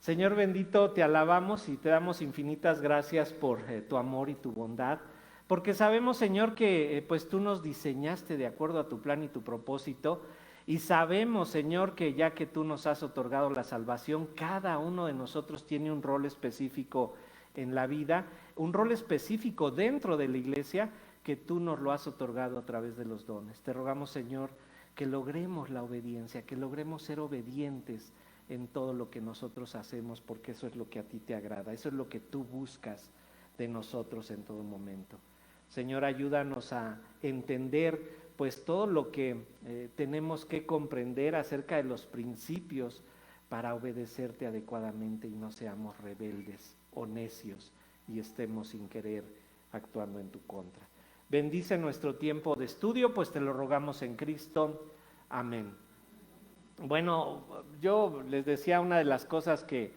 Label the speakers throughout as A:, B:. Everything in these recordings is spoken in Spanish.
A: Señor bendito, te alabamos y te damos infinitas gracias por tu amor y tu bondad, porque sabemos, Señor, que pues tú nos diseñaste de acuerdo a tu plan y tu propósito, y sabemos, Señor, que ya que tú nos has otorgado la salvación, cada uno de nosotros tiene un rol específico en la vida, un rol específico dentro de la iglesia que tú nos lo has otorgado a través de los dones. Te rogamos, Señor, que logremos la obediencia, que logremos ser obedientes en todo lo que nosotros hacemos, porque eso es lo que a ti te agrada, eso es lo que tú buscas de nosotros en todo momento. Señor, ayúdanos a entender pues todo lo que tenemos que comprender acerca de los principios para obedecerte adecuadamente y no seamos rebeldes o necios y estemos sin querer actuando en tu contra. Bendice nuestro tiempo de estudio, pues te lo rogamos en Cristo. Amén. Bueno, yo les decía, una de las cosas que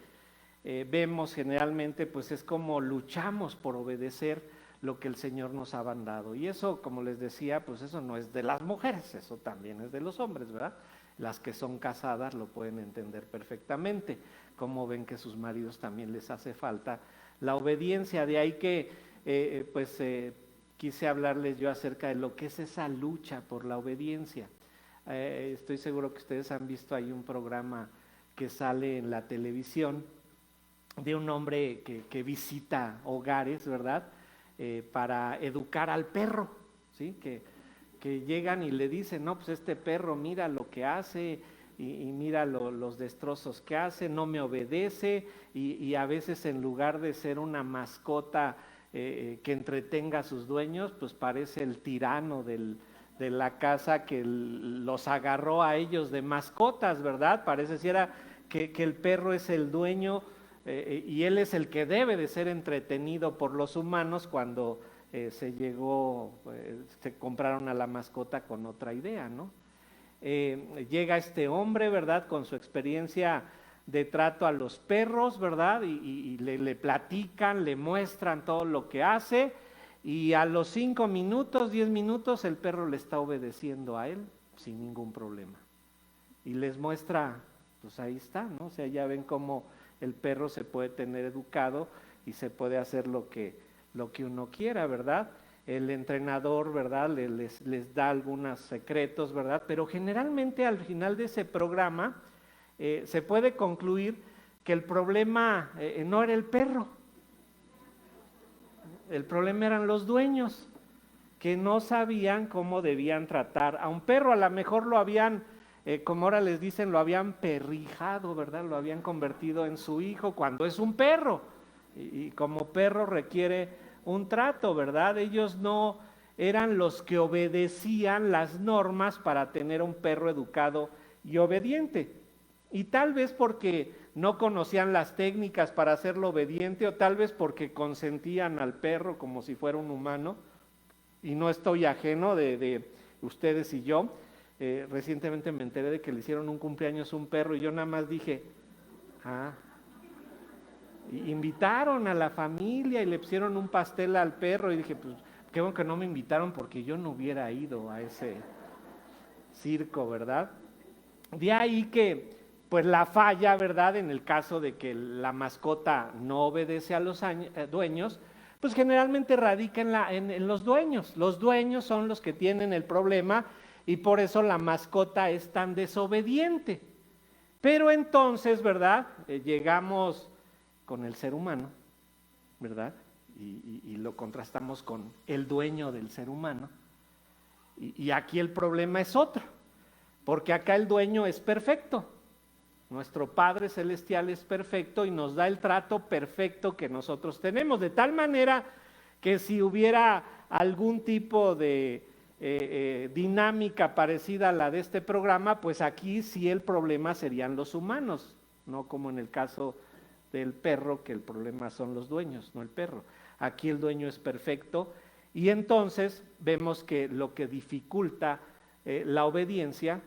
A: vemos generalmente pues es como luchamos por obedecer lo que el Señor nos ha mandado, y eso, como les decía, pues eso no es de las mujeres, eso también es de los hombres, ¿verdad? Las que son casadas lo pueden entender perfectamente, como ven que sus maridos también les hace falta la obediencia. De ahí que quise hablarles yo acerca de lo que es esa lucha por la obediencia. Estoy seguro que ustedes han visto ahí un programa que sale en la televisión de un hombre que visita hogares, ¿verdad? Para educar al perro, ¿sí? Que llegan y le dicen, no, pues este perro mira lo que hace y mira los destrozos que hace, no me obedece, y a veces en lugar de ser una mascota que entretenga a sus dueños, pues parece el tirano de la casa que los agarró a ellos de mascotas, ¿verdad? Pareciera que el perro es el dueño y él es el que debe de ser entretenido por los humanos cuando se compraron a la mascota con otra idea, ¿no? Llega este hombre, ¿verdad? Con su experiencia de trato a los perros, ¿verdad? Y le platican, le muestran todo lo que hace, y a los 5 minutos, 10 minutos, el perro le está obedeciendo a él sin ningún problema. Y les muestra, pues ahí está, ¿no? O sea, ya ven cómo el perro se puede tener educado y se puede hacer lo que uno quiera, ¿verdad? El entrenador, ¿verdad? Les da algunos secretos, ¿verdad? Pero generalmente al final de ese programa se puede concluir que el problema no era el perro, el problema eran los dueños, que no sabían cómo debían tratar a un perro. A lo mejor lo habían, como ahora les dicen, lo habían perrijado, ¿verdad? Lo habían convertido en su hijo cuando es un perro, y como perro requiere un trato, ¿verdad? Ellos no eran los que obedecían las normas para tener un perro educado y obediente. Y tal vez porque no conocían las técnicas para hacerlo obediente, o tal vez porque consentían al perro como si fuera un humano, y no estoy ajeno de ustedes y yo. Recientemente me enteré de que le hicieron un cumpleaños a un perro y yo nada más dije, invitaron a la familia y le pusieron un pastel al perro, y dije, pues qué bueno que no me invitaron, porque yo no hubiera ido a ese circo, ¿verdad? De ahí que pues la falla, ¿verdad? En el caso de que la mascota no obedece a los dueños, pues generalmente radica en los dueños. Los dueños son los que tienen el problema, y por eso la mascota es tan desobediente. Pero entonces, ¿verdad? Llegamos con el ser humano, ¿verdad? Y lo contrastamos con el dueño del ser humano. Y aquí el problema es otro, porque acá el dueño es perfecto. Nuestro Padre Celestial es perfecto y nos da el trato perfecto que nosotros tenemos, de tal manera que si hubiera algún tipo de dinámica parecida a la de este programa, pues aquí sí el problema serían los humanos, no como en el caso del perro, que el problema son los dueños, no el perro. Aquí el dueño es perfecto, y entonces vemos que lo que dificulta la obediencia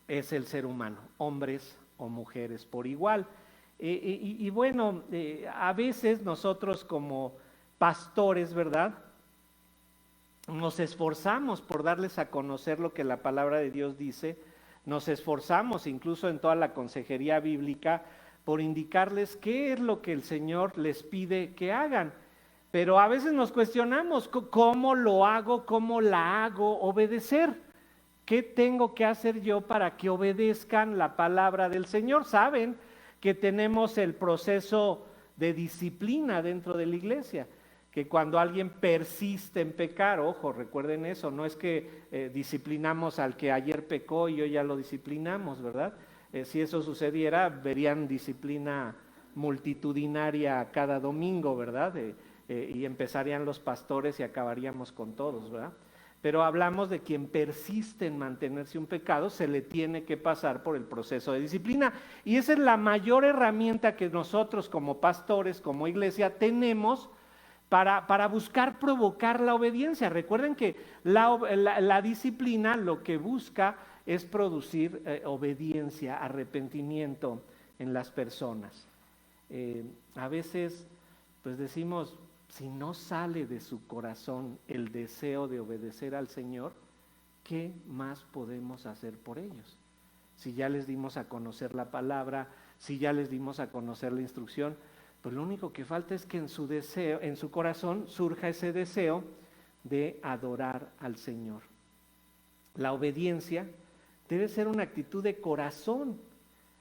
A: es el ser humano, hombres o mujeres por igual. Y bueno, a veces nosotros como pastores, ¿verdad?, nos esforzamos por darles a conocer lo que la palabra de Dios dice, nos esforzamos incluso en toda la consejería bíblica por indicarles qué es lo que el Señor les pide que hagan. Pero a veces nos cuestionamos, ¿cómo lo hago? ¿Cómo la hago obedecer? ¿Qué tengo que hacer yo para que obedezcan la palabra del Señor? Saben que tenemos el proceso de disciplina dentro de la iglesia, que cuando alguien persiste en pecar, ojo, recuerden eso, no es que disciplinamos al que ayer pecó y hoy ya lo disciplinamos, ¿verdad? Si eso sucediera, verían disciplina multitudinaria cada domingo, ¿verdad? Y empezarían los pastores y acabaríamos con todos, ¿verdad? Pero hablamos de quien persiste en mantenerse un pecado, se le tiene que pasar por el proceso de disciplina. Y esa es la mayor herramienta que nosotros como pastores, como iglesia, tenemos para buscar provocar la obediencia. Recuerden que la disciplina lo que busca es producir obediencia, arrepentimiento en las personas. A veces pues decimos, si no sale de su corazón el deseo de obedecer al Señor, ¿qué más podemos hacer por ellos? Si ya les dimos a conocer la palabra, si ya les dimos a conocer la instrucción, pues lo único que falta es que en su deseo, en su corazón surja ese deseo de adorar al Señor. La obediencia debe ser una actitud de corazón,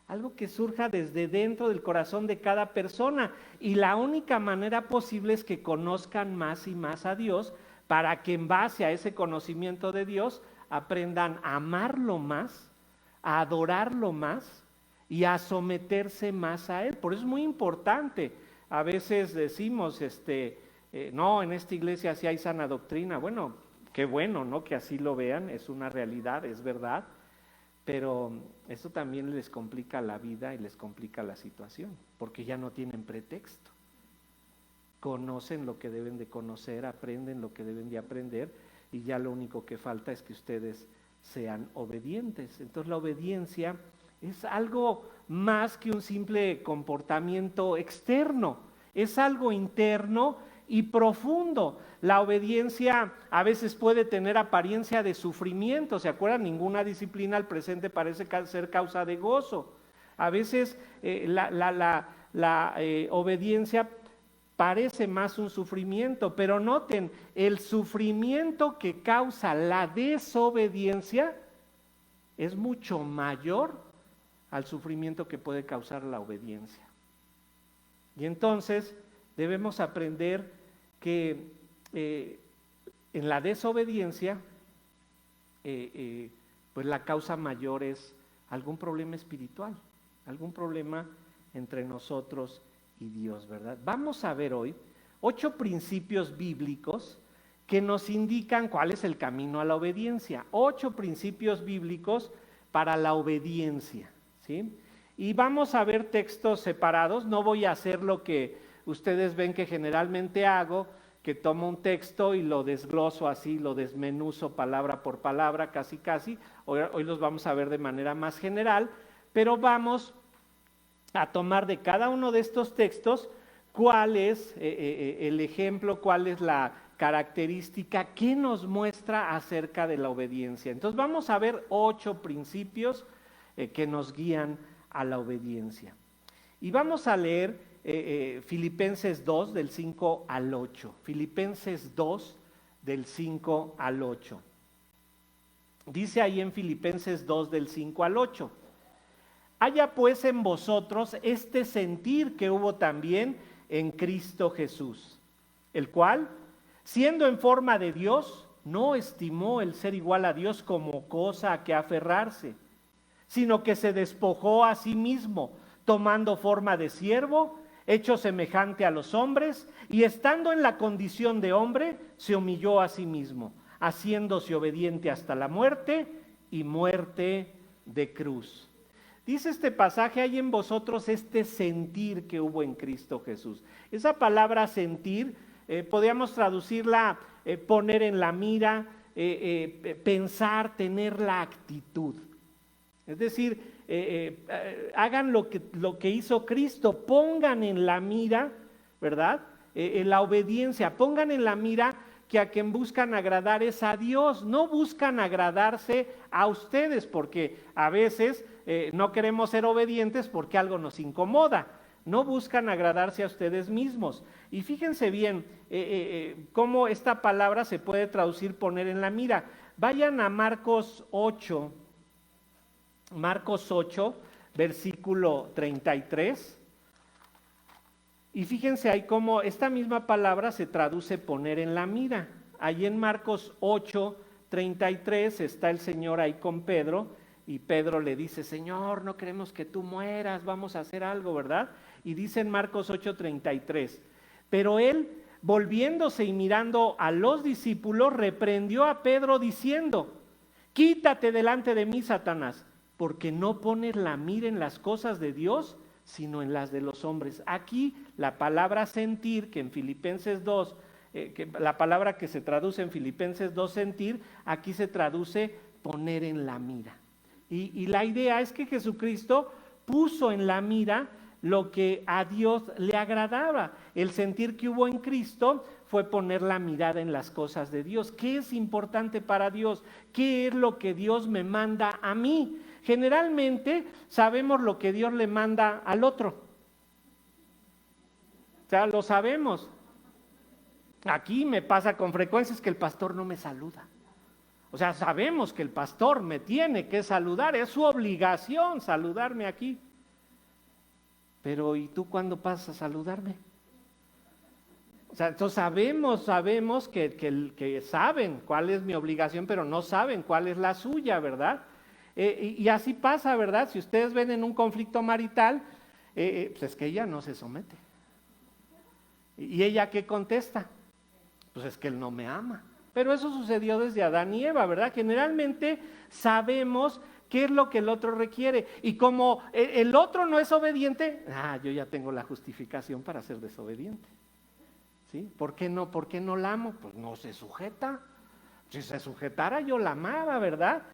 A: algo que surja desde dentro del corazón de cada persona, y la única manera posible es que conozcan más y más a Dios, para que en base a ese conocimiento de Dios aprendan a amarlo más, a adorarlo más y a someterse más a Él. Por eso es muy importante. A veces decimos, no, en esta iglesia sí hay sana doctrina. Bueno, qué bueno, ¿no? Que así lo vean, es una realidad, es verdad. Pero esto también les complica la vida y les complica la situación, porque ya no tienen pretexto. Conocen lo que deben de conocer, aprenden lo que deben de aprender, y ya lo único que falta es que ustedes sean obedientes. Entonces la obediencia es algo más que un simple comportamiento externo, es algo interno y profundo. La obediencia a veces puede tener apariencia de sufrimiento. ¿Se acuerdan? Ninguna disciplina al presente parece ser causa de gozo. A veces la obediencia parece más un sufrimiento, pero noten, el sufrimiento que causa la desobediencia es mucho mayor al sufrimiento que puede causar la obediencia. Y entonces debemos aprender que en la desobediencia, pues la causa mayor es algún problema espiritual, algún problema entre nosotros y Dios, ¿verdad? Vamos a ver hoy 8 principios bíblicos que nos indican cuál es el camino a la obediencia. 8 principios bíblicos para la obediencia, ¿sí? Y vamos a ver textos separados. No voy a hacer lo que ustedes ven que generalmente hago, que tomo un texto y lo desgloso así, lo desmenuzo palabra por palabra, casi. Hoy los vamos a ver de manera más general, pero vamos a tomar de cada uno de estos textos cuál es el ejemplo, cuál es la característica que nos muestra acerca de la obediencia. Entonces vamos a ver 8 principios que nos guían a la obediencia. Y vamos a leer Filipenses 2 del 5 al 8. Filipenses 2 del 5 al 8. Dice ahí en Filipenses 2 del 5 al 8. Haya pues en vosotros este sentir que hubo también en Cristo Jesús, el cual, siendo en forma de Dios, no estimó el ser igual a Dios como cosa a que aferrarse, sino que se despojó a sí mismo, tomando forma de siervo, hecho semejante a los hombres, y estando en la condición de hombre, se humilló a sí mismo, haciéndose obediente hasta la muerte y muerte de cruz. Dice este pasaje, hay en vosotros este sentir que hubo en Cristo Jesús. Esa palabra sentir, podríamos traducirla poner en la mira, pensar, tener la actitud. Es decir, hagan lo que hizo Cristo, pongan en la mira, ¿verdad? La obediencia, pongan en la mira que a quien buscan agradar es a Dios, no buscan agradarse a ustedes, porque a veces no queremos ser obedientes porque algo nos incomoda, no buscan agradarse a ustedes mismos. Y fíjense bien cómo esta palabra se puede traducir poner en la mira. Vayan a Marcos 8, versículo 33. Y fíjense ahí cómo esta misma palabra se traduce poner en la mira. Ahí en Marcos 8:33 está el Señor ahí con Pedro, y Pedro le dice: Señor, no queremos que tú mueras, vamos a hacer algo, ¿verdad? Y dice en Marcos 8:33, pero él, volviéndose y mirando a los discípulos, reprendió a Pedro diciendo: quítate delante de mí, Satanás, porque no pones la mira en las cosas de Dios, sino en las de los hombres. Aquí la palabra sentir, que en Filipenses 2, la palabra que se traduce en Filipenses 2, sentir, aquí se traduce poner en la mira. Y la idea es que Jesucristo puso en la mira lo que a Dios le agradaba. El sentir que hubo en Cristo fue poner la mirada en las cosas de Dios. ¿Qué es importante para Dios? ¿Qué es lo que Dios me manda a mí? Generalmente sabemos lo que Dios le manda al otro. O sea, lo sabemos. Aquí me pasa con frecuencia es que el pastor no me saluda. O sea, sabemos que el pastor me tiene que saludar, es su obligación saludarme aquí. Pero ¿y tú cuándo pasas a saludarme? O sea, entonces sabemos que saben cuál es mi obligación, pero no saben cuál es la suya, ¿verdad? Y así pasa, ¿verdad? Si ustedes ven en un conflicto marital, pues es que ella no se somete. ¿Y ella qué contesta? Pues es que él no me ama. Pero eso sucedió desde Adán y Eva, ¿verdad? Generalmente sabemos qué es lo que el otro requiere. Y como el otro no es obediente, yo ya tengo la justificación para ser desobediente. ¿Sí? ¿Por qué no? ¿Por qué no la amo? Pues no se sujeta. Si se sujetara yo la amaba, ¿verdad?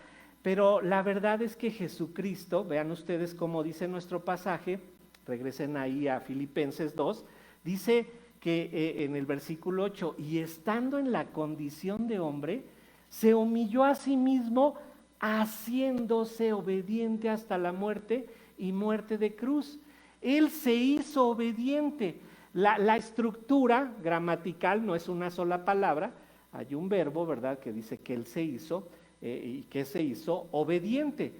A: Pero la verdad es que Jesucristo, vean ustedes cómo dice nuestro pasaje, regresen ahí a Filipenses 2, dice que en el versículo 8, y estando en la condición de hombre, se humilló a sí mismo, haciéndose obediente hasta la muerte y muerte de cruz. Él se hizo obediente. La estructura gramatical no es una sola palabra, hay un verbo, ¿verdad?, que dice que él se hizo, y que se hizo obediente.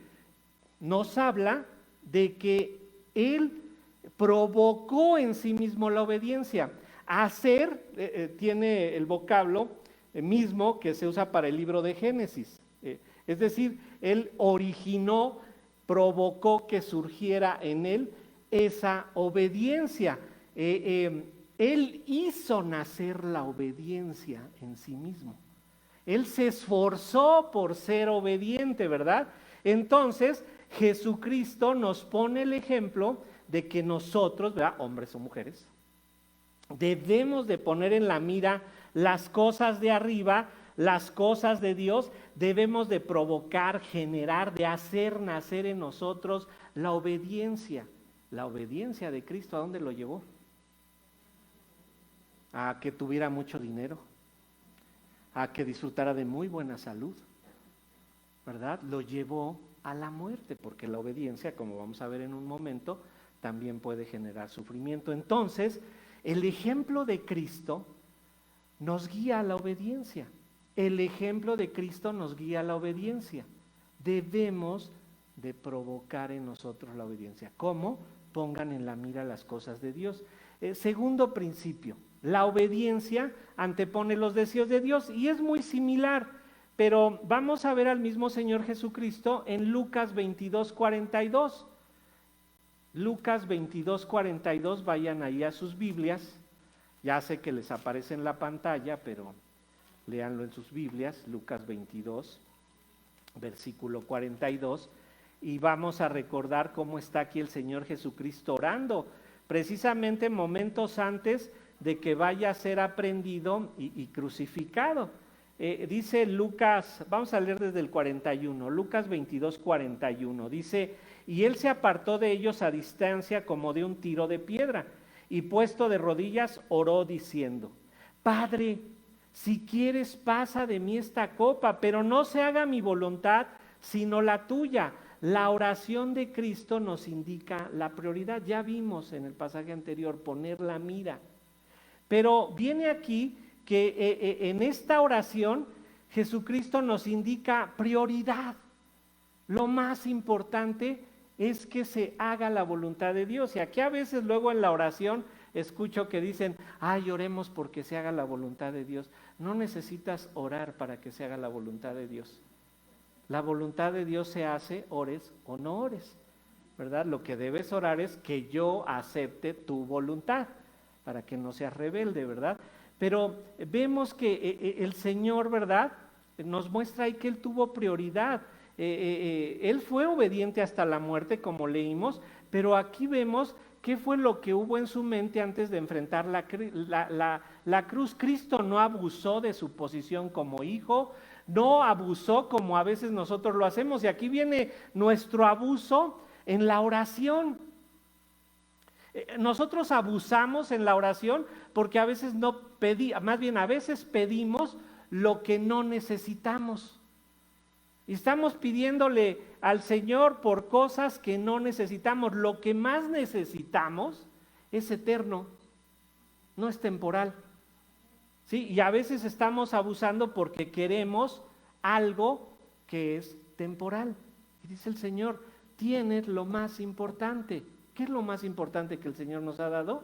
A: Nos habla de que él provocó en sí mismo la obediencia. Hacer tiene el vocablo mismo que se usa para el libro de Génesis. Es decir, él originó, provocó que surgiera en él esa obediencia. Él hizo nacer la obediencia en sí mismo. Él se esforzó por ser obediente, ¿verdad? Entonces, Jesucristo nos pone el ejemplo de que nosotros, ¿verdad?, hombres o mujeres, debemos de poner en la mira las cosas de arriba, las cosas de Dios, debemos de provocar, generar, de hacer nacer en nosotros la obediencia. La obediencia de Cristo, ¿a dónde lo llevó? A que tuviera mucho dinero, a que disfrutara de muy buena salud, ¿verdad? Lo llevó a la muerte, porque la obediencia, como vamos a ver en un momento, también puede generar sufrimiento. Entonces, el ejemplo de Cristo nos guía a la obediencia. El ejemplo de Cristo nos guía a la obediencia. Debemos de provocar en nosotros la obediencia. ¿Cómo? Pongan en la mira las cosas de Dios. Segundo principio, la obediencia antepone los deseos de Dios, y es muy similar, pero vamos a ver al mismo Señor Jesucristo en Lucas 22:42. Lucas 22:42, vayan ahí a sus Biblias, ya sé que les aparece en la pantalla, pero léanlo en sus Biblias, Lucas 22, versículo 42, y vamos a recordar cómo está aquí el Señor Jesucristo orando, precisamente momentos antes de que vaya a ser aprehendido y crucificado. Dice Lucas, vamos a leer desde el 41, Lucas 22:41, dice: y él se apartó de ellos a distancia como de un tiro de piedra, y puesto de rodillas oró diciendo: Padre, si quieres pasa de mí esta copa, pero no se haga mi voluntad, sino la tuya. La oración de Cristo nos indica la prioridad. Ya vimos en el pasaje anterior poner la mira. Pero viene aquí que en esta oración Jesucristo nos indica prioridad. Lo más importante es que se haga la voluntad de Dios. Y aquí a veces luego en la oración escucho que dicen, ay, oremos porque se haga la voluntad de Dios. No necesitas orar para que se haga la voluntad de Dios. La voluntad de Dios se hace, ores o no ores, ¿verdad? Lo que debes orar es que yo acepte tu voluntad, para que no seas rebelde, ¿verdad? Pero vemos que el Señor, ¿verdad? Nos muestra ahí que Él tuvo prioridad. Él fue obediente hasta la muerte, como leímos, pero aquí vemos qué fue lo que hubo en su mente antes de enfrentar la cruz. Cristo no abusó de su posición como hijo, no abusó como a veces nosotros lo hacemos, y aquí viene nuestro abuso en la oración. Nosotros abusamos en la oración porque a veces a veces pedimos lo que no necesitamos. Y estamos pidiéndole al Señor por cosas que no necesitamos. Lo que más necesitamos es eterno, no es temporal. ¿Sí? Y a veces estamos abusando porque queremos algo que es temporal. Y dice el Señor, tienes lo más importante. ¿Qué es lo más importante que el Señor nos ha dado?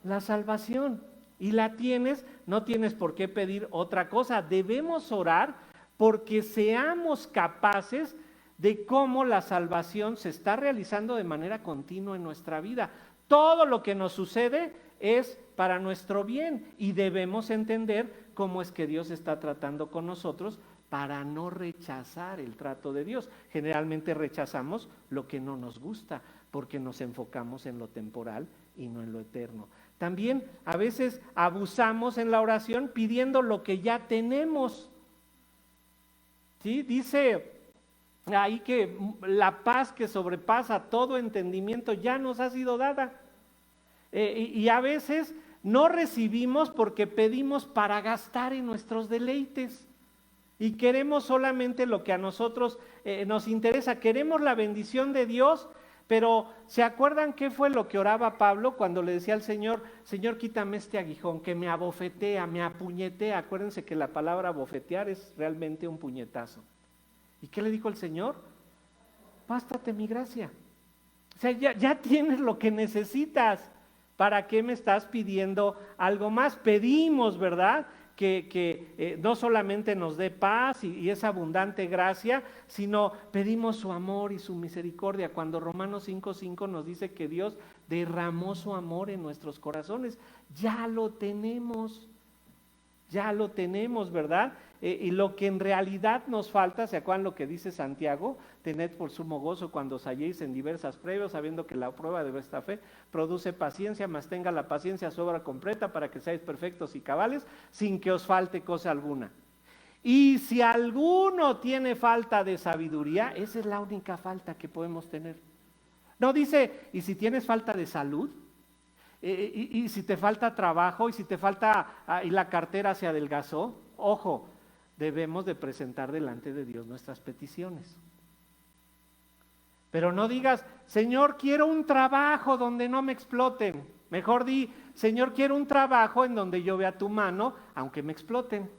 A: La salvación. Y la tienes, no tienes por qué pedir otra cosa. Debemos orar porque seamos capaces de cómo la salvación se está realizando de manera continua en nuestra vida. Todo lo que nos sucede es para nuestro bien y debemos entender cómo es que Dios está tratando con nosotros para no rechazar el trato de Dios. Generalmente rechazamos lo que no nos gusta porque nos enfocamos en lo temporal y no en lo eterno. También a veces abusamos en la oración pidiendo lo que ya tenemos. ¿Sí? Dice ahí que la paz que sobrepasa todo entendimiento ya nos ha sido dada. Y a veces no recibimos porque pedimos para gastar en nuestros deleites. Y queremos solamente lo que a nosotros nos interesa. Queremos la bendición de Dios, pero ¿se acuerdan qué fue lo que oraba Pablo cuando le decía al Señor, Señor, quítame este aguijón que me abofetea, me apuñetea? Acuérdense que la palabra abofetear es realmente un puñetazo. ¿Y qué le dijo el Señor? Bástate mi gracia. O sea, ya tienes lo que necesitas. ¿Para qué me estás pidiendo algo más? Pedimos, ¿verdad? Que no solamente nos dé paz y esa abundante gracia, sino pedimos su amor y su misericordia. Cuando Romanos 5:5 nos dice que Dios derramó su amor en nuestros corazones, ya lo tenemos, ¿verdad? Y lo que en realidad nos falta, ¿se acuerdan lo que dice Santiago? Tened por sumo gozo cuando os halléis en diversas pruebas, sabiendo que la prueba de vuestra fe produce paciencia, mas tenga la paciencia su obra completa para que seáis perfectos y cabales, sin que os falte cosa alguna. Y si alguno tiene falta de sabiduría, esa es la única falta que podemos tener. No dice, y si tienes falta de salud, y si te falta trabajo, y si te falta, y la cartera se adelgazó, ojo, debemos de presentar delante de Dios nuestras peticiones. Pero no digas, Señor, quiero un trabajo donde no me exploten. Mejor di, Señor, quiero un trabajo en donde yo vea tu mano, aunque me exploten.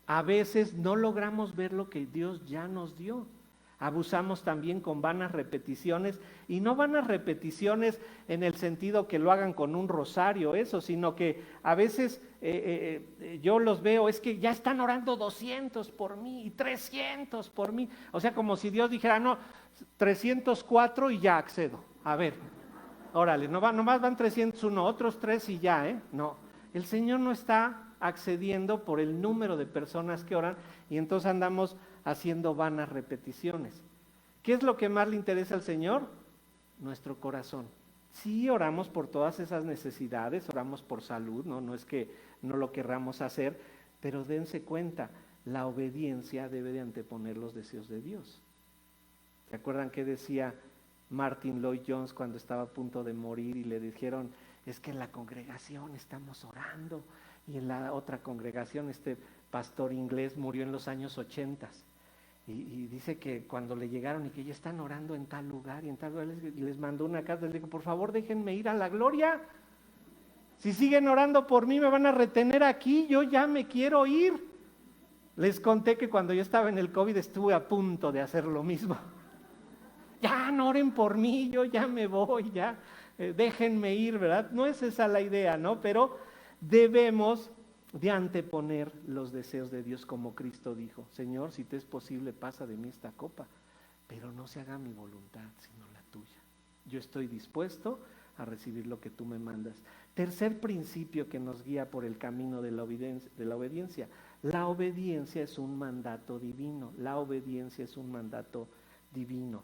A: A veces no logramos ver lo que Dios ya nos dio. Abusamos también con vanas repeticiones, y no vanas repeticiones en el sentido que lo hagan con un rosario, eso, sino que a veces yo los veo, es que ya están orando 200 por mí y 300 por mí, o sea, como si Dios dijera, no, 304 y ya accedo. A ver, órale, nomás van 301, otros 3 y ya, no, el Señor no está accediendo por el número de personas que oran, y entonces andamos haciendo vanas repeticiones. ¿Qué es lo que más le interesa al Señor? Nuestro corazón. Sí, oramos por todas esas necesidades, oramos por salud, no es que no lo querramos hacer, pero dense cuenta, la obediencia debe de anteponer los deseos de Dios. ¿Se acuerdan qué decía Martin Lloyd Jones cuando estaba a punto de morir y le dijeron, es que en la congregación estamos orando, y en la otra congregación este pastor inglés murió en los años 80, y dice que cuando le llegaron y que ya están orando en tal lugar y en tal lugar, les mandó una carta, les dijo, por favor déjenme ir a la gloria, si siguen orando por mí me van a retener aquí, yo ya me quiero ir. Les conté que cuando yo estaba en el COVID estuve a punto de hacer lo mismo. Ya no oren por mí, yo ya me voy, ya déjenme ir, ¿verdad? No es esa la idea, ¿no? Pero debemos de anteponer los deseos de Dios, como Cristo dijo, Señor, si te es posible, pasa de mí esta copa, pero no se haga mi voluntad, sino la tuya. Yo estoy dispuesto a recibir lo que tú me mandas. Tercer principio que nos guía por el camino de la obediencia. La obediencia es un mandato divino. La obediencia es un mandato divino.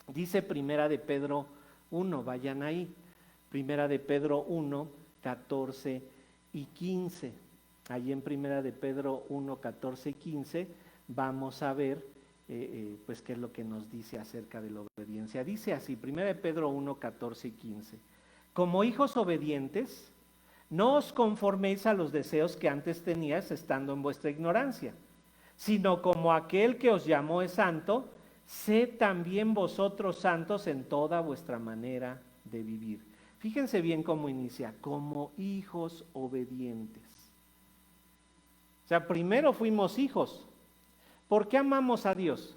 A: Dice Primera de Pedro 1, vayan ahí. Primera de Pedro 1, 14 y 15. Allí en Primera de Pedro 1, 14 y 15 vamos a ver pues qué es lo que nos dice acerca de la obediencia. Dice así, Primera de Pedro 1, 14 y 15. Como hijos obedientes, no os conforméis a los deseos que antes teníais estando en vuestra ignorancia, sino como aquel que os llamó es santo, sed también vosotros santos en toda vuestra manera de vivir. Fíjense bien cómo inicia, como hijos obedientes. O sea, primero fuimos hijos. ¿Por qué amamos a Dios?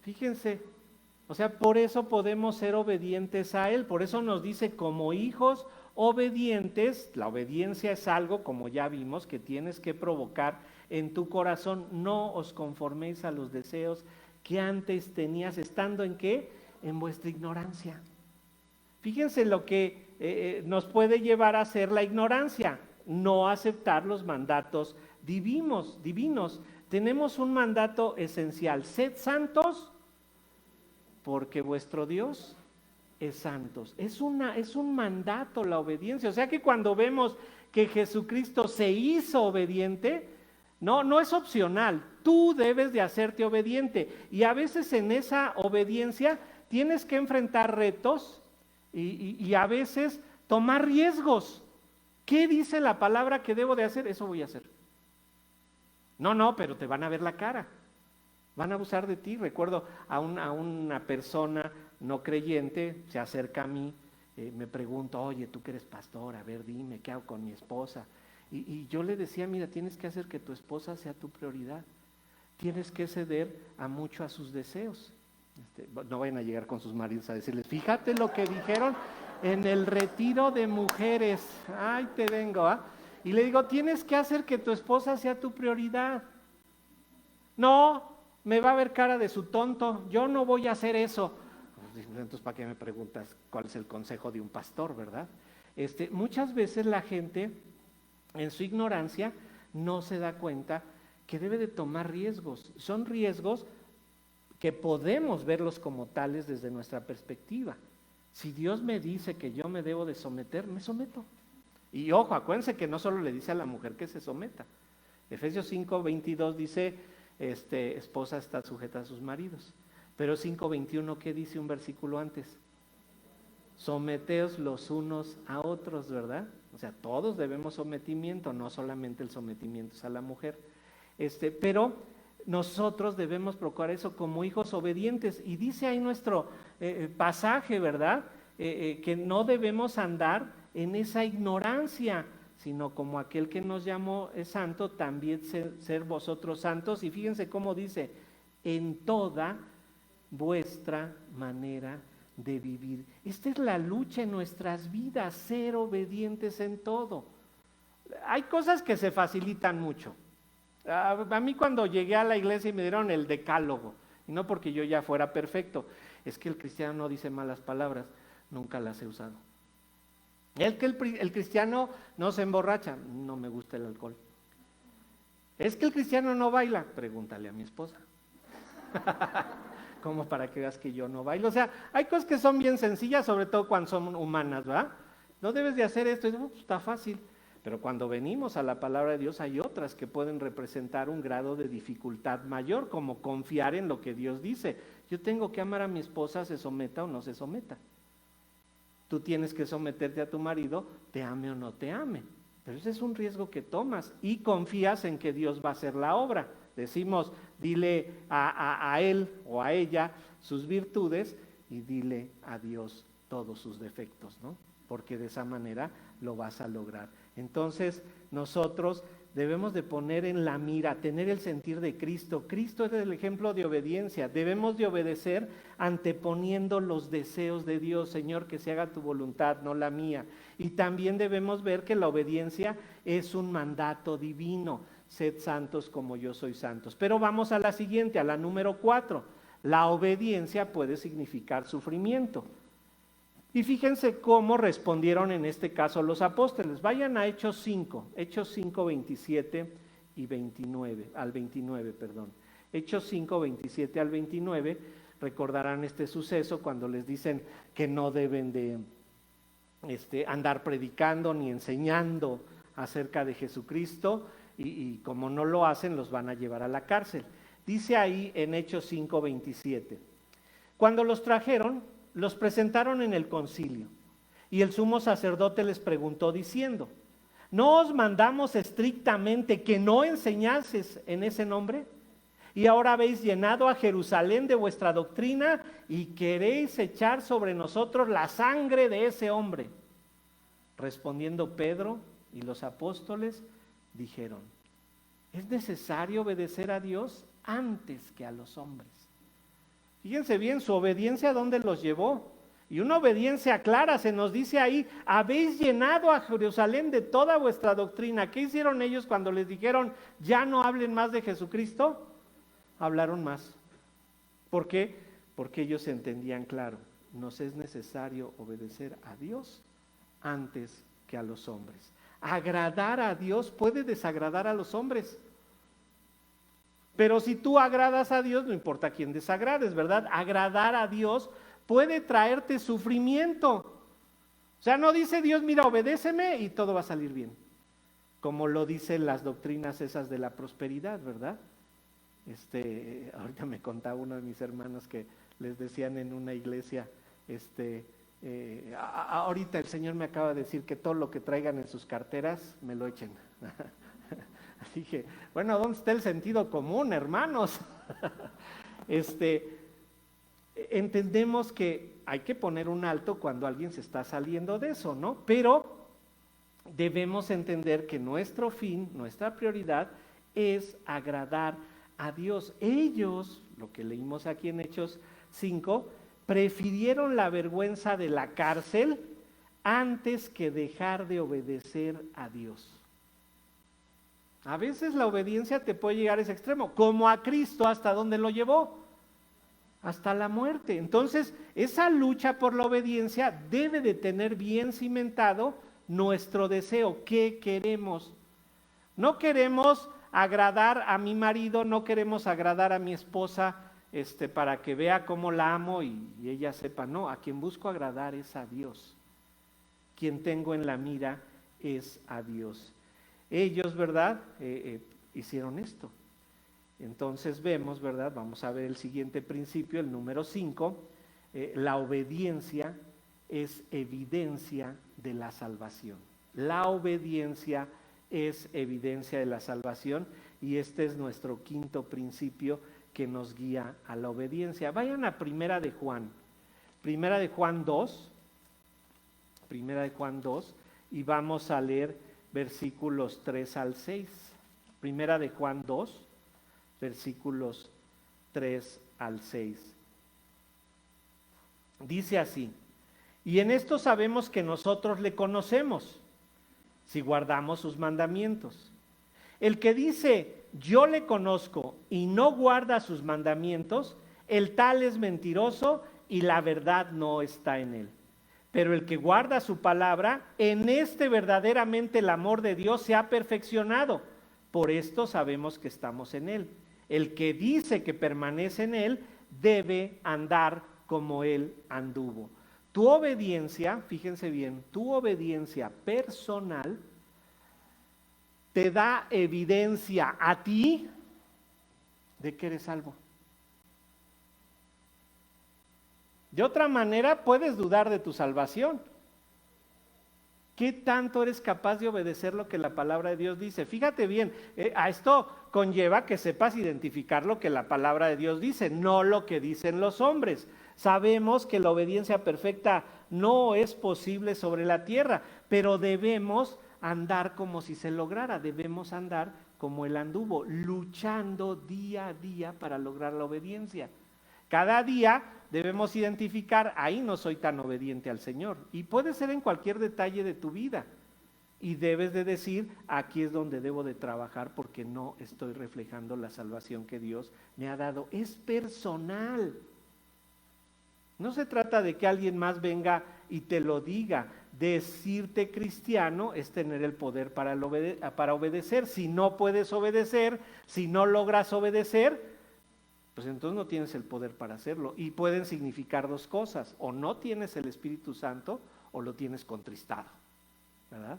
A: Fíjense, o sea, por eso podemos ser obedientes a Él, por eso nos dice como hijos obedientes. La obediencia es algo, como ya vimos, que tienes que provocar en tu corazón. No os conforméis a los deseos que antes tenías, estando ¿en qué? En vuestra ignorancia. Fíjense lo que nos puede llevar a hacer la ignorancia, no aceptar los mandatos divinos. Tenemos un mandato esencial, sed santos porque vuestro Dios es santos. Es un mandato la obediencia. O sea que cuando vemos que Jesucristo se hizo obediente, no es opcional, tú debes de hacerte obediente. Y a veces en esa obediencia tienes que enfrentar retos y a veces tomar riesgos. ¿Qué dice la palabra que debo de hacer? Eso voy a hacer. No, pero te van a ver la cara. Van a abusar de ti. Recuerdo a una persona no creyente, se acerca a mí, me pregunta, oye, tú que eres pastor, a ver, dime, ¿qué hago con mi esposa? Y yo le decía, mira, tienes que hacer que tu esposa sea tu prioridad. Tienes que ceder mucho a sus deseos. No vayan a llegar con sus maridos a decirles, fíjate lo que dijeron en el retiro de mujeres. Ay, te vengo, ¿ah? Y le digo, tienes que hacer que tu esposa sea tu prioridad. No, me va a ver cara de su tonto, yo no voy a hacer eso. Entonces, ¿para qué me preguntas cuál es el consejo de un pastor, verdad? Muchas veces la gente, en su ignorancia, no se da cuenta que debe de tomar riesgos. Son riesgos que podemos verlos como tales desde nuestra perspectiva. Si Dios me dice que yo me debo de someter, me someto. Y ojo, acuérdense que no solo le dice a la mujer que se someta. Efesios 5:22 dice, esposa está sujeta a sus maridos. Pero 5:21, ¿qué dice un versículo antes? Someteos los unos a otros, ¿verdad? O sea, todos debemos sometimiento, no solamente el sometimiento es a la mujer. Pero nosotros debemos procurar eso como hijos obedientes. Y dice ahí nuestro pasaje, ¿verdad? Que no debemos andar en esa ignorancia, sino como aquel que nos llamó es santo, también ser vosotros santos. Y fíjense cómo dice, en toda vuestra manera de vivir. Esta es la lucha en nuestras vidas, ser obedientes en todo. Hay cosas que se facilitan mucho. A mí cuando llegué a la iglesia y me dieron el decálogo, y no porque yo ya fuera perfecto, es que el cristiano no dice malas palabras, nunca las he usado. Es que el cristiano no se emborracha, no me gusta el alcohol. Es que el cristiano no baila, pregúntale a mi esposa. Como para que veas que yo no bailo. O sea, hay cosas que son bien sencillas, sobre todo cuando son humanas, ¿verdad? No debes de hacer esto, está fácil. Pero cuando venimos a la palabra de Dios hay otras que pueden representar un grado de dificultad mayor, como confiar en lo que Dios dice. Yo tengo que amar a mi esposa, se someta o no se someta. tú tienes que someterte a tu marido, te ame o no te ame. Pero ese es un riesgo que tomas y confías en que Dios va a hacer la obra. Decimos, dile a él o a ella sus virtudes y dile a Dios todos sus defectos, ¿no? Porque de esa manera lo vas a lograr. Entonces, nosotros debemos de poner en la mira, tener el sentir de Cristo. Cristo es el ejemplo de obediencia. Debemos de obedecer anteponiendo los deseos de Dios. Señor, que se haga tu voluntad, no la mía. Y también debemos ver que la obediencia es un mandato divino. Sed santos como yo soy santos. Pero vamos a la siguiente, a la número 4. La obediencia puede significar sufrimiento. Y fíjense cómo respondieron en este caso los apóstoles. Vayan a Hechos 5, 27 y 29, al 29, perdón. Hechos 5, 27 al 29, recordarán este suceso cuando les dicen que no deben de andar predicando ni enseñando acerca de Jesucristo, y como no lo hacen, los van a llevar a la cárcel. Dice ahí en Hechos 5, 27, cuando los trajeron, los presentaron en el concilio, y el sumo sacerdote les preguntó diciendo, ¿no os mandamos estrictamente que no enseñases en ese nombre? Y ahora habéis llenado a Jerusalén de vuestra doctrina y queréis echar sobre nosotros la sangre de ese hombre. Respondiendo Pedro y los apóstoles dijeron, es necesario obedecer a Dios antes que a los hombres. Fíjense bien, su obediencia a dónde los llevó. Y una obediencia clara, se nos dice ahí, habéis llenado a Jerusalén de toda vuestra doctrina. ¿Qué hicieron ellos cuando les dijeron, ya no hablen más de Jesucristo? Hablaron más. ¿Por qué? Porque ellos entendían claro, nos es necesario obedecer a Dios antes que a los hombres. Agradar a Dios puede desagradar a los hombres. Pero si tú agradas a Dios, no importa quién desagrades, ¿verdad? Agradar a Dios puede traerte sufrimiento. O sea, no dice Dios, mira, obedéceme y todo va a salir bien. Como lo dicen las doctrinas esas de la prosperidad, ¿verdad? Ahorita me contaba uno de mis hermanos que les decían en una iglesia, ahorita el Señor me acaba de decir que todo lo que traigan en sus carteras me lo echen. Dije, bueno, ¿dónde está el sentido común, hermanos? Entendemos que hay que poner un alto cuando alguien se está saliendo de eso, ¿no? Pero debemos entender que nuestro fin, nuestra prioridad es agradar a Dios. Ellos, lo que leímos aquí en Hechos 5, prefirieron la vergüenza de la cárcel antes que dejar de obedecer a Dios. A veces la obediencia te puede llegar a ese extremo, como a Cristo, ¿hasta dónde lo llevó? Hasta la muerte. Entonces, esa lucha por la obediencia debe de tener bien cimentado nuestro deseo. ¿Qué queremos? No queremos agradar a mi marido, no queremos agradar a mi esposa, para que vea cómo la amo y ella sepa. No, a quien busco agradar es a Dios. Quien tengo en la mira es a Dios. Ellos, ¿verdad? Hicieron esto. Entonces vemos, ¿verdad? Vamos a ver el siguiente principio, el número 5. La obediencia es evidencia de la salvación. La obediencia es evidencia de la salvación, y este es nuestro quinto principio que nos guía a la obediencia. Vayan a Primera de Juan 2, y vamos a leer versículos 3 al 6. Primera de Juan 2, versículos 3 al 6. Dice así: y en esto sabemos que nosotros le conocemos, si guardamos sus mandamientos. El que dice, yo le conozco, y no guarda sus mandamientos, el tal es mentiroso y la verdad no está en él. Pero el que guarda su palabra, en este verdaderamente el amor de Dios se ha perfeccionado. Por esto sabemos que estamos en él. El que dice que permanece en él, debe andar como él anduvo. Tu obediencia, fíjense bien, tu obediencia personal te da evidencia a ti de que eres salvo. De otra manera puedes dudar de tu salvación. ¿Qué tanto eres capaz de obedecer lo que la palabra de Dios dice? Fíjate bien, a esto conlleva que sepas identificar lo que la palabra de Dios dice, no lo que dicen los hombres. Sabemos que la obediencia perfecta no es posible sobre la tierra, pero debemos andar como si se lograra, debemos andar como Él anduvo, luchando día a día para lograr la obediencia. Cada día debemos identificar, ahí no soy tan obediente al Señor. Y puede ser en cualquier detalle de tu vida. Y debes de decir, aquí es donde debo de trabajar porque no estoy reflejando la salvación que Dios me ha dado. Es personal. No se trata de que alguien más venga y te lo diga. Decirte cristiano es tener el poder para obedecer. Si no puedes obedecer, si no logras obedecer, pues entonces no tienes el poder para hacerlo. Y pueden significar dos cosas: o no tienes el Espíritu Santo o lo tienes contristado, ¿verdad?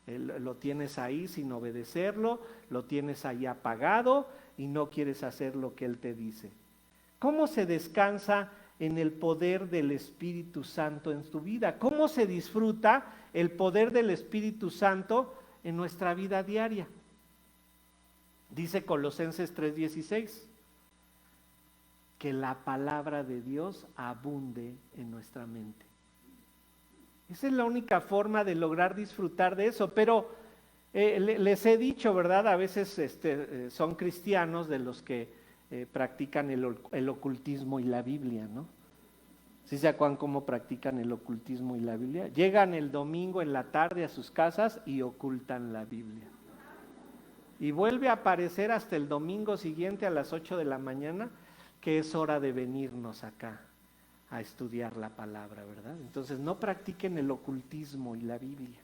A: Lo tienes ahí sin obedecerlo, lo tienes ahí apagado y no quieres hacer lo que Él te dice. ¿Cómo se descansa en el poder del Espíritu Santo en tu vida? ¿Cómo se disfruta el poder del Espíritu Santo en nuestra vida diaria? Dice Colosenses 3:16. Que la palabra de Dios abunde en nuestra mente. Esa es la única forma de lograr disfrutar de eso, pero les he dicho, ¿verdad? A veces son cristianos de los que practican el ocultismo y la Biblia, ¿no? ¿Sí se acuerdan cómo practican el ocultismo y la Biblia? Llegan el domingo en la tarde a sus casas y ocultan la Biblia. Y vuelve a aparecer hasta el domingo siguiente a las 8 de la mañana, que es hora de venirnos acá a estudiar la palabra, ¿verdad? Entonces no practiquen el ocultismo y la Biblia.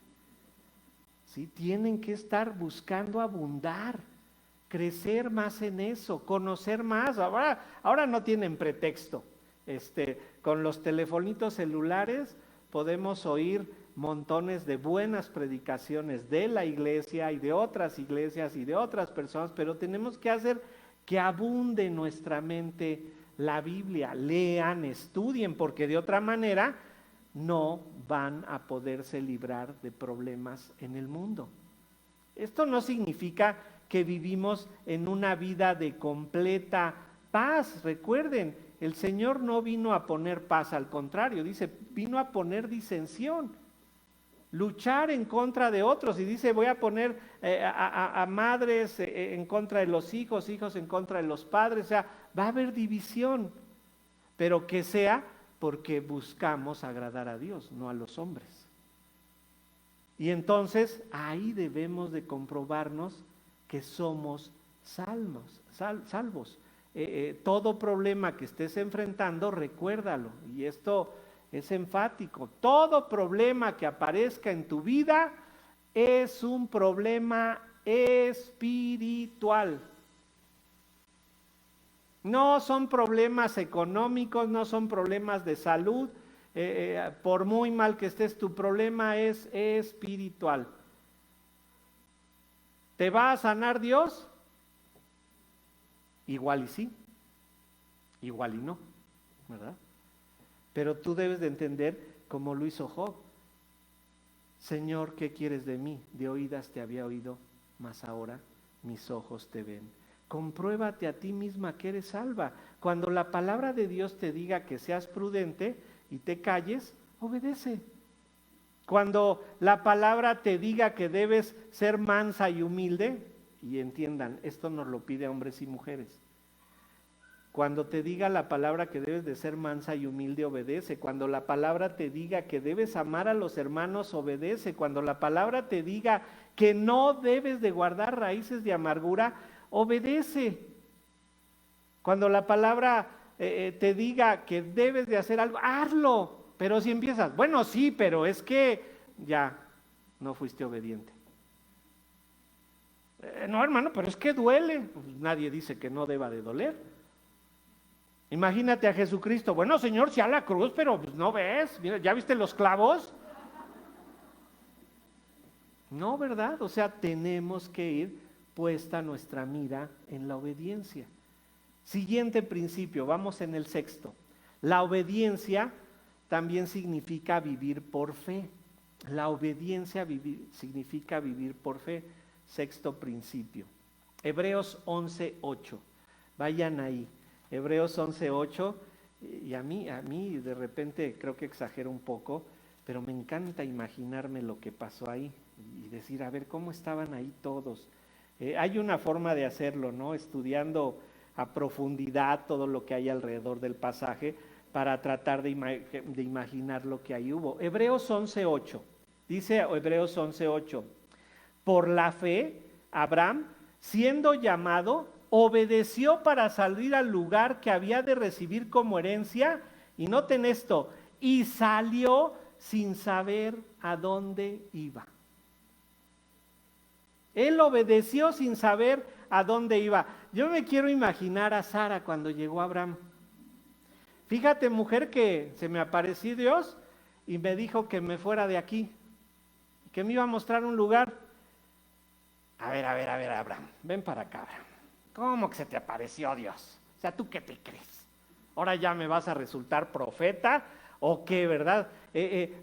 A: ¿Sí? Tienen que estar buscando abundar, crecer más en eso, conocer más. Ahora no tienen pretexto. Con los telefonitos celulares podemos oír montones de buenas predicaciones de la iglesia y de otras iglesias y de otras personas, pero tenemos que hacer que abunde en nuestra mente la Biblia. Lean, estudien, porque de otra manera no van a poderse librar de problemas en el mundo. Esto no significa que vivimos en una vida de completa paz. Recuerden, el Señor no vino a poner paz, al contrario, dice, vino a poner disensión. Luchar en contra de otros, y dice voy a poner a madres en contra de los hijos, hijos en contra de los padres, o sea, va a haber división, pero que sea porque buscamos agradar a Dios, no a los hombres. Y entonces ahí debemos de comprobarnos que somos salvos. Todo problema que estés enfrentando, recuérdalo, y esto es enfático, todo problema que aparezca en tu vida es un problema espiritual. No son problemas económicos, no son problemas de salud, por muy mal que estés, tu problema es espiritual. ¿Te va a sanar Dios? Igual y sí, igual y no, ¿verdad? Pero tú debes de entender como lo hizo Job. Señor, ¿qué quieres de mí? De oídas te había oído, mas ahora mis ojos te ven. Compruébate a ti misma que eres salva. Cuando la palabra de Dios te diga que seas prudente y te calles, obedece. Cuando la palabra te diga que debes ser mansa y humilde, y entiendan, esto nos lo pide a hombres y mujeres. Cuando te diga la palabra que debes de ser mansa y humilde, obedece. Cuando la palabra te diga que debes amar a los hermanos, obedece. Cuando la palabra te diga que no debes de guardar raíces de amargura, obedece. Cuando la palabra te diga que debes de hacer algo, hazlo. Pero si empiezas, bueno, sí, pero es que ya no fuiste obediente. No, hermano, pero es que duele. Pues nadie dice que no deba de doler. Imagínate a Jesucristo, bueno, Señor, sí a la cruz, pero pues no ves, mira, ¿ya viste los clavos? No, ¿verdad? O sea, tenemos que ir puesta nuestra mira en la obediencia. Siguiente principio, vamos en el sexto. La obediencia también significa vivir por fe. La obediencia significa vivir por fe. Sexto principio. Hebreos 11:8. Vayan ahí. Hebreos 11:8. Y a mí de repente creo que exagero un poco, pero me encanta imaginarme lo que pasó ahí y decir, a ver, ¿cómo estaban ahí todos? Hay una forma de hacerlo, ¿no? Estudiando a profundidad todo lo que hay alrededor del pasaje para tratar de imaginar lo que ahí hubo. Hebreos 11:8. Dice Hebreos 11:8. Por la fe, Abraham, siendo llamado, obedeció para salir al lugar que había de recibir como herencia, y noten esto, y salió sin saber a dónde iba. Él obedeció sin saber a dónde iba. Yo me quiero imaginar a Sara cuando llegó Abraham. Fíjate, mujer, que se me apareció Dios y me dijo que me fuera de aquí, que me iba a mostrar un lugar. A ver, Abraham, ven para acá, Abraham. ¿Cómo que se te apareció Dios? O sea, ¿tú qué te crees? ¿Ahora ya me vas a resultar profeta o qué, verdad?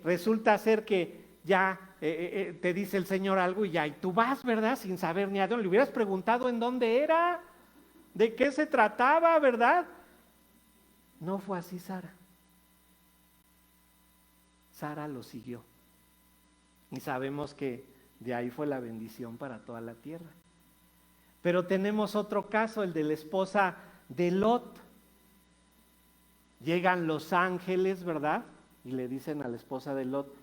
A: Resulta ser que ya te dice el Señor algo y ya, y tú vas, ¿verdad? Sin saber ni a dónde. Le hubieras preguntado en dónde era, de qué se trataba, ¿verdad? No fue así Sara. Sara lo siguió. Y sabemos que de ahí fue la bendición para toda la tierra. Pero tenemos otro caso, el de la esposa de Lot. Llegan los ángeles, ¿verdad? Y le dicen a la esposa de Lot,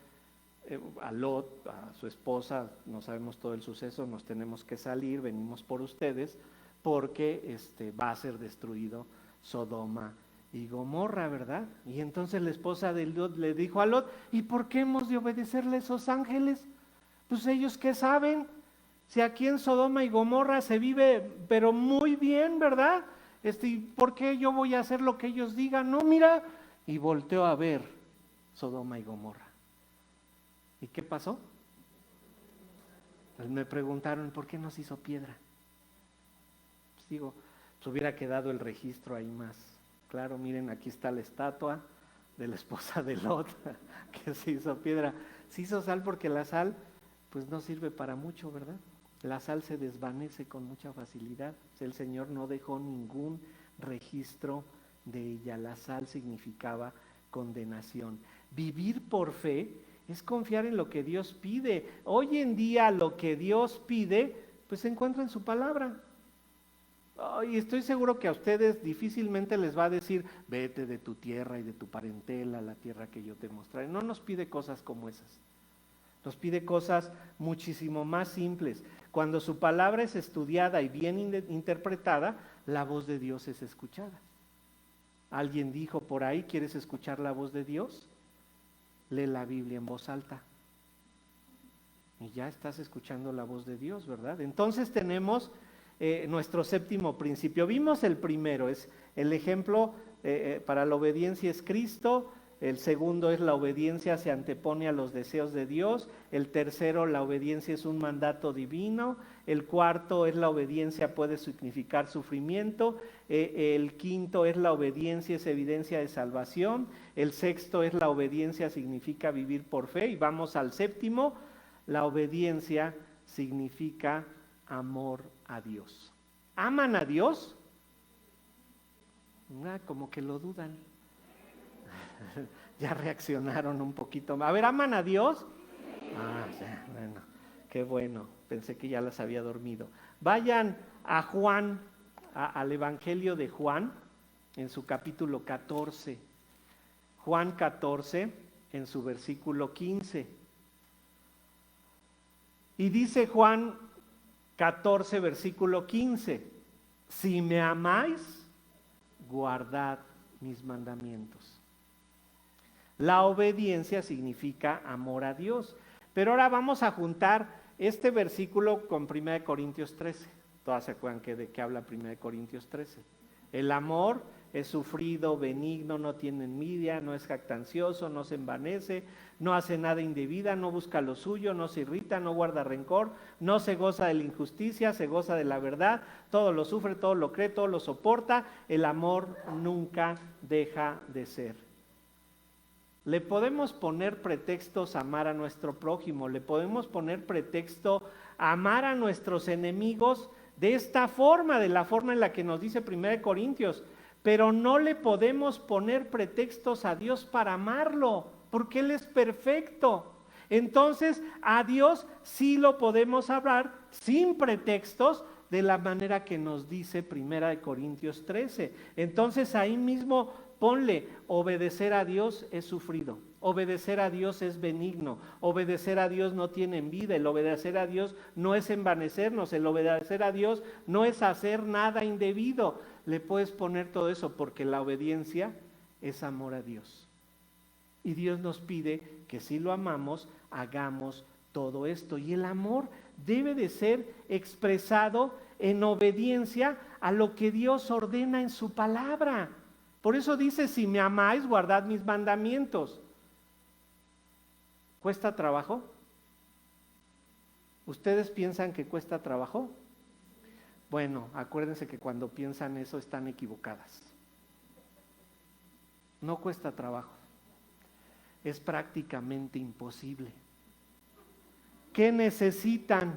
A: a su esposa, no sabemos todo el suceso, nos tenemos que salir, venimos por ustedes, porque va a ser destruido Sodoma y Gomorra, ¿verdad? Y entonces la esposa de Lot le dijo a Lot, ¿y por qué hemos de obedecerle a esos ángeles? Pues ellos ¿qué saben? Si aquí en Sodoma y Gomorra se vive, pero muy bien, ¿verdad? ¿Por qué yo voy a hacer lo que ellos digan? No, mira, y volteó a ver Sodoma y Gomorra. ¿Y qué pasó? Pues me preguntaron, ¿por qué no se hizo piedra? Pues digo, pues hubiera quedado el registro ahí más claro. Miren, aquí está la estatua de la esposa de Lot, que se hizo piedra. Se hizo sal porque la sal, pues no sirve para mucho, ¿verdad? La sal se desvanece con mucha facilidad. El Señor no dejó ningún registro de ella. La sal significaba condenación. Vivir por fe es confiar en lo que Dios pide. Hoy en día lo que Dios pide, pues se encuentra en su palabra. Y estoy seguro que a ustedes difícilmente les va a decir, vete de tu tierra y de tu parentela a la tierra que yo te mostraré. No nos pide cosas como esas. Nos pide cosas muchísimo más simples. Cuando su palabra es estudiada y bien interpretada, la voz de Dios es escuchada. Alguien dijo por ahí, ¿quieres escuchar la voz de Dios? Lee la Biblia en voz alta. Y ya estás escuchando la voz de Dios, ¿verdad? Entonces tenemos nuestro séptimo principio. Vimos el primero, es el ejemplo para la obediencia es Cristo. El segundo es la obediencia se antepone a los deseos de Dios. El tercero, la obediencia es un mandato divino. El cuarto es la obediencia puede significar sufrimiento. El quinto es la obediencia es evidencia de salvación. El sexto es la obediencia significa vivir por fe. Y vamos al séptimo, la obediencia significa amor a Dios. ¿Aman a Dios? Como que lo dudan. Ya reaccionaron un poquito. A ver, ¿aman a Dios? Ya, bueno, qué bueno. Pensé que ya las había dormido. Vayan a Juan, al Evangelio de Juan, en su capítulo 14. Juan 14, en su versículo 15. Y dice Juan 14, versículo 15. Si me amáis, guardad mis mandamientos. La obediencia significa amor a Dios. Pero ahora vamos a juntar este versículo con 1 Corintios 13. Todas se acuerdan de qué habla 1 Corintios 13. El amor es sufrido, benigno, no tiene envidia, no es jactancioso, no se envanece, no hace nada indebida, no busca lo suyo, no se irrita, no guarda rencor, no se goza de la injusticia, se goza de la verdad, todo lo sufre, todo lo cree, todo lo soporta. El amor nunca deja de ser. Le podemos poner pretextos a amar a nuestro prójimo, le podemos poner pretexto a amar a nuestros enemigos de esta forma, de la forma en la que nos dice 1 Corintios, pero no le podemos poner pretextos a Dios para amarlo, porque Él es perfecto. Entonces, a Dios sí lo podemos hablar sin pretextos, de la manera que nos dice 1 Corintios 13. Entonces, ahí mismo ponle, obedecer a Dios es sufrido, obedecer a Dios es benigno, obedecer a Dios no tiene envidia, el obedecer a Dios no es envanecernos, el obedecer a Dios no es hacer nada indebido. Le puedes poner todo eso porque la obediencia es amor a Dios. Y Dios nos pide que si lo amamos, hagamos todo esto. Y el amor debe de ser expresado en obediencia a lo que Dios ordena en su palabra. Por eso dice, si me amáis, guardad mis mandamientos. ¿Cuesta trabajo? ¿Ustedes piensan que cuesta trabajo? Bueno, acuérdense que cuando piensan eso están equivocadas. No cuesta trabajo. Es prácticamente imposible. ¿Qué necesitan?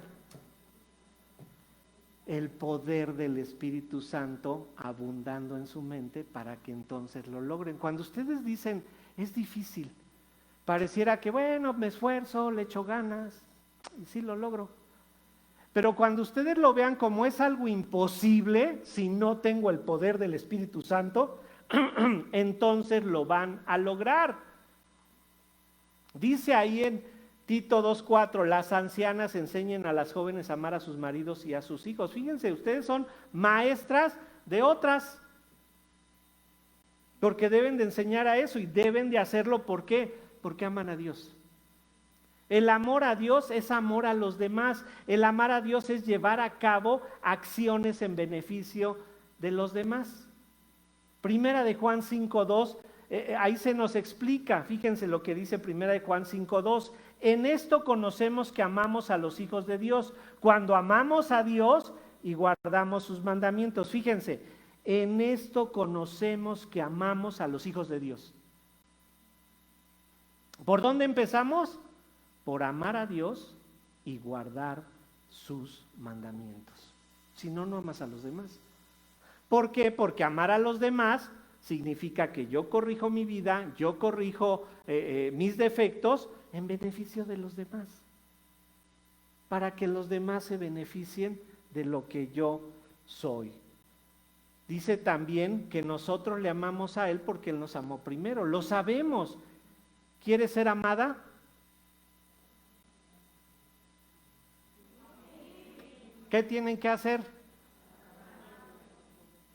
A: El poder del Espíritu Santo abundando en su mente para que entonces lo logren. Cuando ustedes dicen, es difícil, pareciera que bueno, me esfuerzo, le echo ganas y sí lo logro. Pero cuando ustedes lo vean como es algo imposible, si no tengo el poder del Espíritu Santo, entonces lo van a lograr. Dice ahí en Tito 2:4, las ancianas enseñen a las jóvenes a amar a sus maridos y a sus hijos. Fíjense, ustedes son maestras de otras, porque deben de enseñar a eso y deben de hacerlo. ¿Por qué? Porque aman a Dios. El amor a Dios es amor a los demás. El amar a Dios es llevar a cabo acciones en beneficio de los demás. Primera de Juan 5:2, ahí se nos explica, fíjense lo que dice Primera de Juan 5:2. En esto conocemos que amamos a los hijos de Dios, cuando amamos a Dios y guardamos sus mandamientos. Fíjense, en esto conocemos que amamos a los hijos de Dios. ¿Por dónde empezamos? Por amar a Dios y guardar sus mandamientos. Si no, no amas a los demás. ¿Por qué? Porque amar a los demás significa que yo corrijo mi vida, yo corrijo mis defectos en beneficio de los demás, para que los demás se beneficien de lo que yo soy. Dice también que nosotros le amamos a Él porque Él nos amó primero, lo sabemos. ¿Quieres ser amada? ¿Qué tienen que hacer?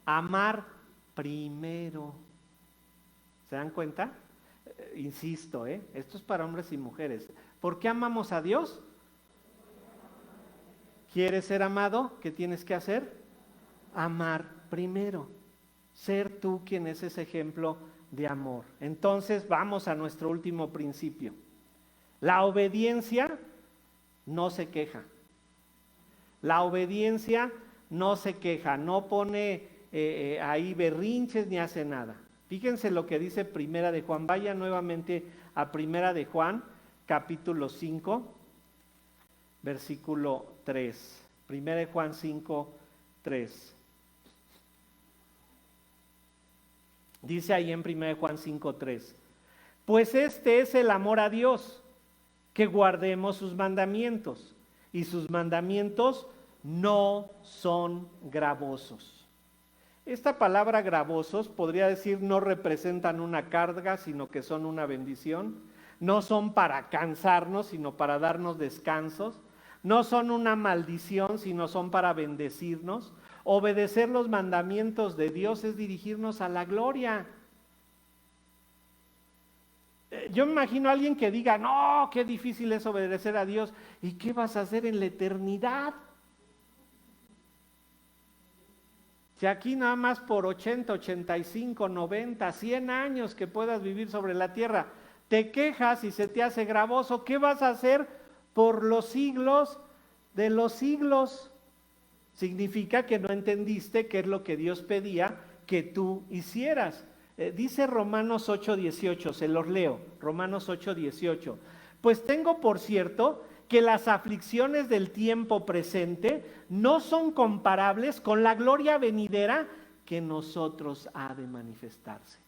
A: Amar primero. ¿Se dan cuenta? Insisto, esto es para hombres y mujeres. ¿Por qué amamos a Dios? ¿Quieres ser amado? ¿Qué tienes que hacer? Amar primero. Ser tú quien es ese ejemplo de amor. Entonces vamos a nuestro último principio. La obediencia no se queja. La obediencia no se queja, no pone ahí berrinches ni hace nada. Fíjense lo que dice Primera de Juan. Vaya nuevamente a Primera de Juan, capítulo 5, versículo 3. Primera de Juan 5, 3. Dice ahí en Primera de Juan 5, 3. Pues este es el amor a Dios, que guardemos sus mandamientos. Y sus mandamientos no son gravosos. Esta palabra gravosos podría decir no representan una carga, sino que son una bendición. No son para cansarnos, sino para darnos descansos. No son una maldición, sino son para bendecirnos. Obedecer los mandamientos de Dios es dirigirnos a la gloria. Yo me imagino a alguien que diga, no, qué difícil es obedecer a Dios. ¿Y qué vas a hacer en la eternidad? Si aquí nada más por 80, 85, 90, 100 años que puedas vivir sobre la tierra, te quejas y se te hace gravoso, ¿qué vas a hacer por los siglos de los siglos? Significa que no entendiste qué es lo que Dios pedía que tú hicieras. Dice Romanos 8:18, se los leo, Romanos 8:18. Pues tengo por cierto que las aflicciones del tiempo presente no son comparables con la gloria venidera que en nosotros ha de manifestarse.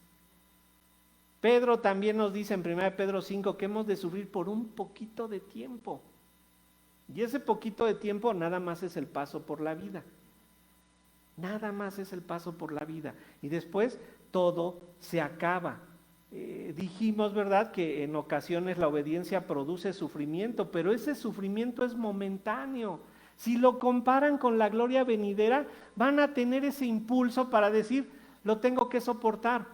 A: Pedro también nos dice en 1 Pedro 5 que hemos de sufrir por un poquito de tiempo. Y ese poquito de tiempo nada más es el paso por la vida. Nada más es el paso por la vida. Y después todo se acaba. Dijimos, ¿verdad?, que en ocasiones la obediencia produce sufrimiento, pero ese sufrimiento es momentáneo. Si lo comparan con la gloria venidera, van a tener ese impulso para decir, lo tengo que soportar,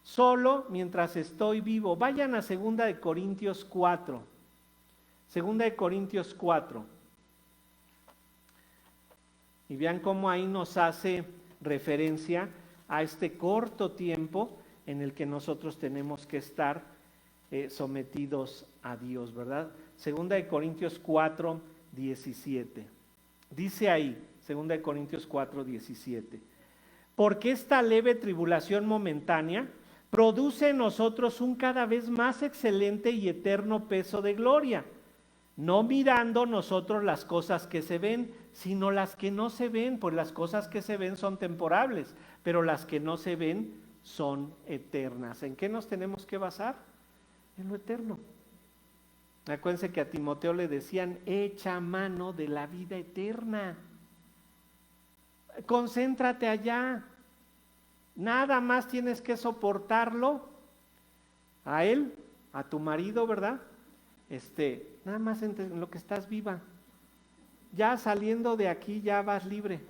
A: solo mientras estoy vivo. Vayan a 2 de Corintios 4. 2 de Corintios 4. Y vean cómo ahí nos hace referencia a este corto tiempo en el que nosotros tenemos que estar sometidos a Dios, ¿verdad? 2 de Corintios 4, 17. Dice ahí, 2 de Corintios 4, 17. Porque esta leve tribulación momentánea produce en nosotros un cada vez más excelente y eterno peso de gloria, no mirando nosotros las cosas que se ven, sino las que no se ven, pues las cosas que se ven son temporales, pero las que no se ven son eternas. ¿En qué nos tenemos que basar? En lo eterno. Acuérdense que a Timoteo le decían, echa mano de la vida eterna. Concéntrate allá. Nada más tienes que soportarlo a él, a tu marido, ¿verdad? Nada más en lo que estás viva. Ya saliendo de aquí ya vas libre.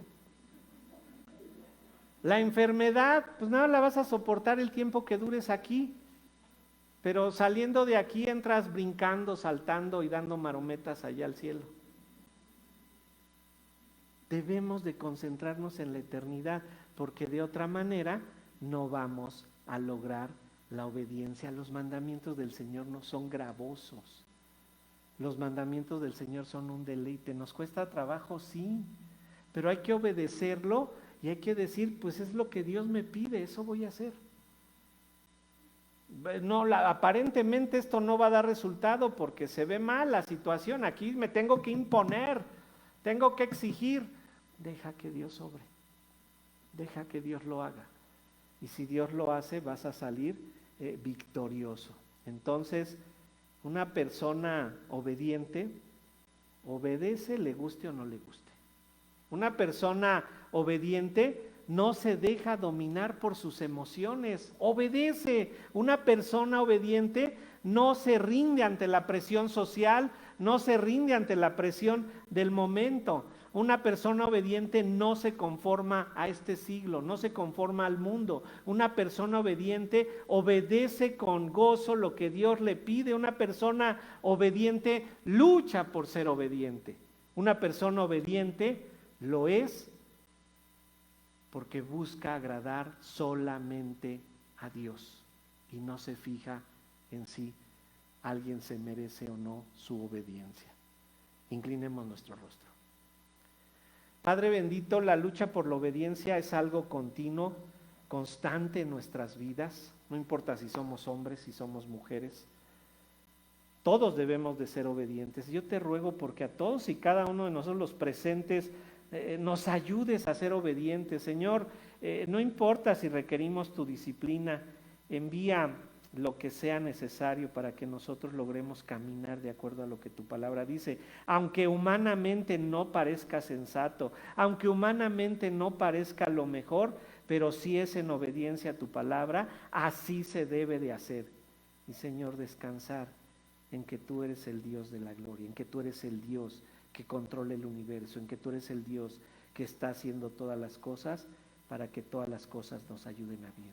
A: La enfermedad, pues nada, la vas a soportar el tiempo que dures aquí, pero saliendo de aquí entras brincando, saltando y dando marometas allá al cielo. Debemos de concentrarnos en la eternidad, porque de otra manera no vamos a lograr la obediencia. Los mandamientos del Señor no son gravosos. Los mandamientos del Señor son un deleite. ¿Nos cuesta trabajo? Sí, pero hay que obedecerlo y hay que decir, pues es lo que Dios me pide, eso voy a hacer. No, aparentemente esto no va a dar resultado porque se ve mal la situación. Aquí me tengo que imponer, tengo que exigir. Deja que Dios obre, deja que Dios lo haga. Y si Dios lo hace, vas a salir victorioso. Entonces, una persona obediente, obedece, le guste o no le guste. Una persona obediente no se deja dominar por sus emociones, obedece. Una persona obediente no se rinde ante la presión social, no se rinde ante la presión del momento. Una persona obediente no se conforma a este siglo, no se conforma al mundo. Una persona obediente obedece con gozo lo que Dios le pide. Una persona obediente lucha por ser obediente. Una persona obediente lo es porque busca agradar solamente a Dios y no se fija en si alguien se merece o no su obediencia. Inclinemos nuestro rostro. Padre bendito, la lucha por la obediencia es algo continuo, constante en nuestras vidas, no importa si somos hombres, si somos mujeres, todos debemos de ser obedientes. Yo te ruego porque a todos y cada uno de nosotros los presentes nos ayudes a ser obedientes. Señor, no importa si requerimos tu disciplina, envía lo que sea necesario para que nosotros logremos caminar de acuerdo a lo que tu palabra dice, aunque humanamente no parezca sensato, aunque humanamente no parezca lo mejor, pero si es en obediencia a tu palabra, así se debe de hacer. Y Señor, descansar en que tú eres el Dios de la gloria, en que tú eres el Dios que controla el universo, en que tú eres el Dios que está haciendo todas las cosas para que todas las cosas nos ayuden a bien.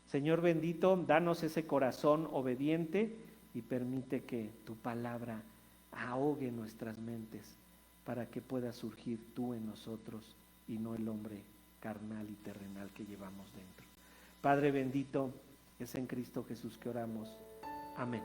A: Señor bendito, danos ese corazón obediente y permite que tu palabra ahogue nuestras mentes para que pueda surgir tú en nosotros y no el hombre carnal y terrenal que llevamos dentro. Padre bendito, es en Cristo Jesús que oramos. Amén.